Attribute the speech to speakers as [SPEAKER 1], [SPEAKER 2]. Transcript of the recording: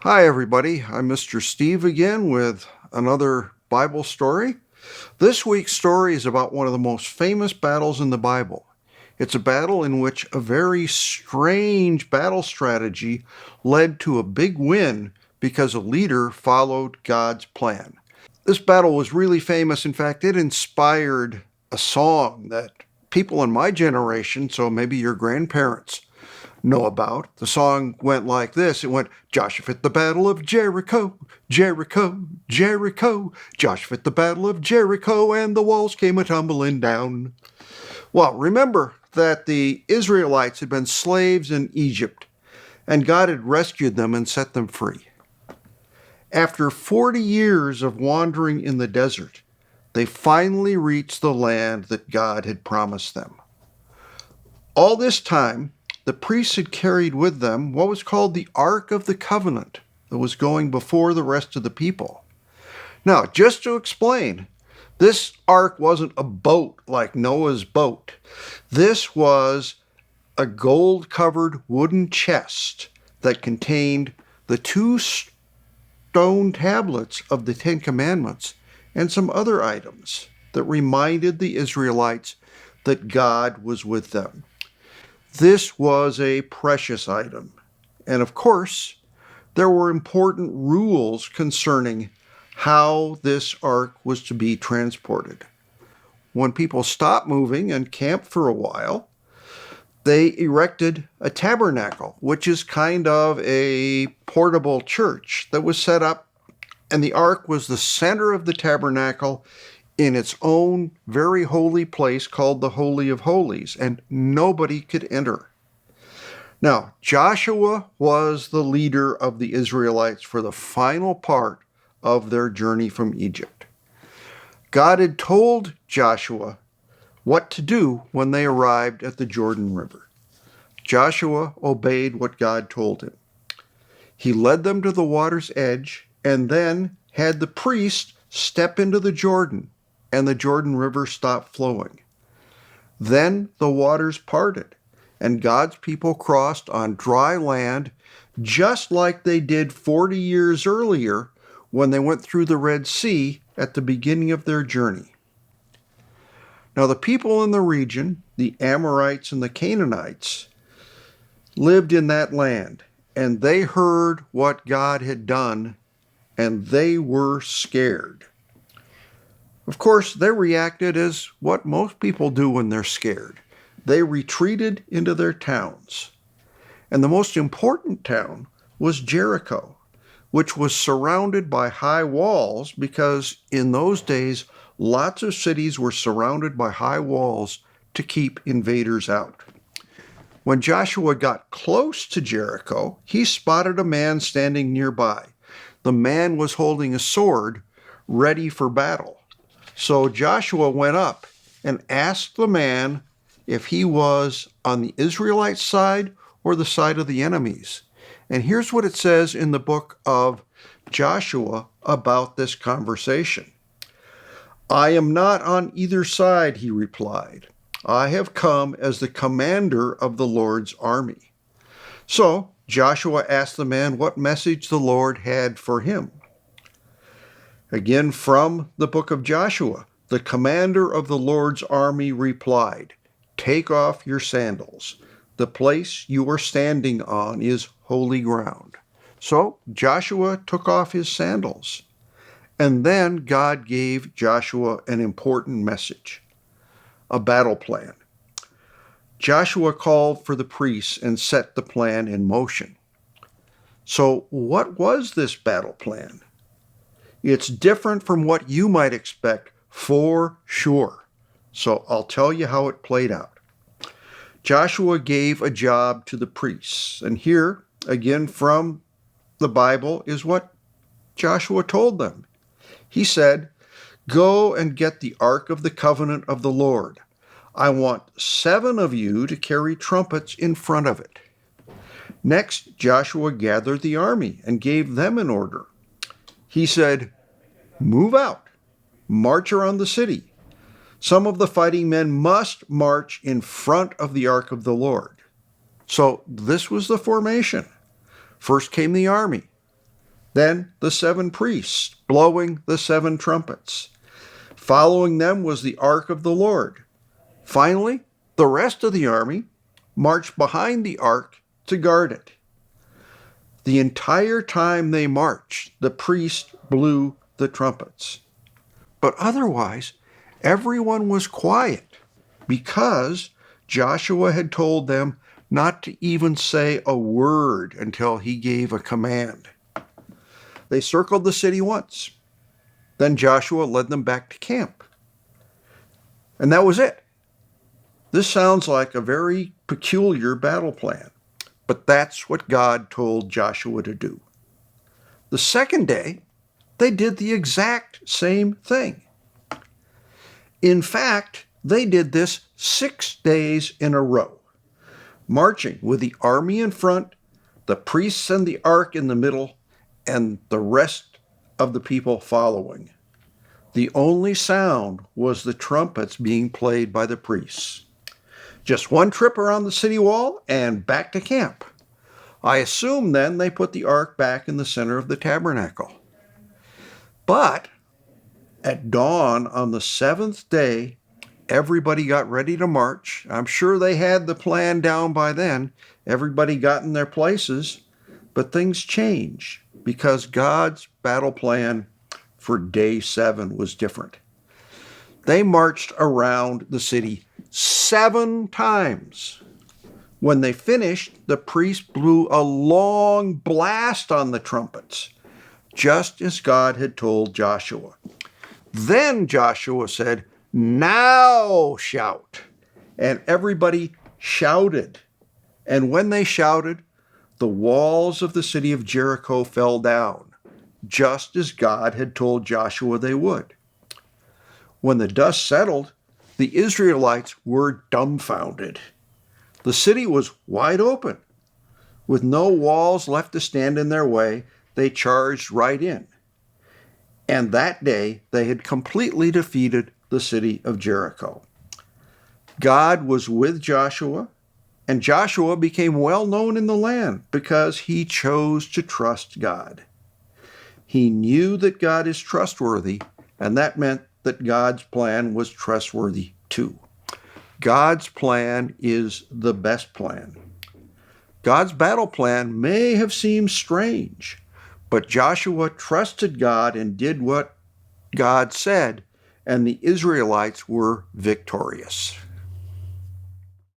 [SPEAKER 1] Hi, everybody. I'm Mr. Steve again with another Bible story. This week's story is about one of the most famous battles in the Bible. It's a battle in which a very strange battle strategy led to a big win because a leader followed God's plan. This battle was really famous. In fact, it inspired a song that people in my generation, so maybe your grandparents, know about. The song went like this. It went, Joshua at the Battle of Jericho, Jericho, Jericho. Joshua at the Battle of Jericho, and the walls came a-tumbling down. Well, remember that the Israelites had been slaves in Egypt, and God had rescued them and set them free. After 40 years of wandering in the desert, they finally reached the land that God had promised them. All this time, the priests had carried with them what was called the Ark of the Covenant that was going before the rest of the people. Now, just to explain, this ark wasn't a boat like Noah's boat. This was a gold-covered wooden chest that contained the two stone tablets of the Ten Commandments and some other items that reminded the Israelites that God was with them. This was a precious item. And of course, there were important rules concerning how this ark was to be transported. When people stopped moving and camped for a while, they erected a tabernacle, which is kind of a portable church that was set up, and the ark was the center of the tabernacle in its own very holy place called the Holy of Holies, and nobody could enter. Now, Joshua was the leader of the Israelites for the final part of their journey from Egypt. God had told Joshua what to do when they arrived at the Jordan River. Joshua obeyed what God told him. He led them to the water's edge and then had the priest step into the Jordan, and the Jordan River stopped flowing. Then the waters parted, and God's people crossed on dry land just like they did 40 years earlier when they went through the Red Sea at the beginning of their journey. Now, the people in the region, the Amorites and the Canaanites, lived in that land, and they heard what God had done, and they were scared. Of course, they reacted as what most people do when they're scared. They retreated into their towns. And the most important town was Jericho, which was surrounded by high walls because in those days, lots of cities were surrounded by high walls to keep invaders out. When Joshua got close to Jericho, he spotted a man standing nearby. The man was holding a sword ready for battle. So Joshua went up and asked the man if he was on the Israelite side or the side of the enemies. And here's what it says in the book of Joshua about this conversation. I am not on either side, he replied. I have come as the commander of the Lord's army. So Joshua asked the man what message the Lord had for him. Again, from the book of Joshua, the commander of the Lord's army replied, Take off your sandals. The place you are standing on is holy ground. So Joshua took off his sandals. And then God gave Joshua an important message, a battle plan. Joshua called for the priests and set the plan in motion. So what was this battle plan? It's different from what you might expect, for sure. So I'll tell you how it played out. Joshua gave a job to the priests. And here, again from the Bible, is what Joshua told them. He said, Go and get the Ark of the Covenant of the Lord. I want 7 of you to carry trumpets in front of it. Next, Joshua gathered the army and gave them an order. He said, Move out, march around the city. Some of the fighting men must march in front of the Ark of the Lord. So this was the formation. First came the army, Then the 7 priests blowing the 7 trumpets. Following them was the ark of the Lord. Finally, the rest of the army marched behind the ark to guard it. The entire time they marched, the priest blew the trumpets. But otherwise, everyone was quiet because Joshua had told them not to even say a word until he gave a command. They circled the city once. Then Joshua led them back to camp. And that was it. This sounds like a very peculiar battle plan, but that's what God told Joshua to do. The second day, they did the exact same thing. In fact, they did this 6 days in a row, marching with the army in front, the priests and the ark in the middle, and the rest of the people following. The only sound was the trumpets being played by the priests. Just one trip around the city wall and back to camp. I assume then they put the ark back in the center of the tabernacle. But at dawn on the 7th day, everybody got ready to march. I'm sure they had the plan down by then. Everybody got in their places, but things changed because God's battle plan for day 7 was different. They marched around the city 7 times. When they finished, the priest blew a long blast on the trumpets, just as God had told Joshua. Then Joshua said, "Now shout." And everybody shouted. And when they shouted, the walls of the city of Jericho fell down, just as God had told Joshua they would. When the dust settled, the Israelites were dumbfounded. The city was wide open. With no walls left to stand in their way, they charged right in. And that day, they had completely defeated the city of Jericho. God was with Joshua, and Joshua became well known in the land because he chose to trust God. He knew that God is trustworthy, and that meant that God's plan was trustworthy too. God's plan is the best plan. God's battle plan may have seemed strange, but Joshua trusted God and did what God said, and the Israelites were victorious.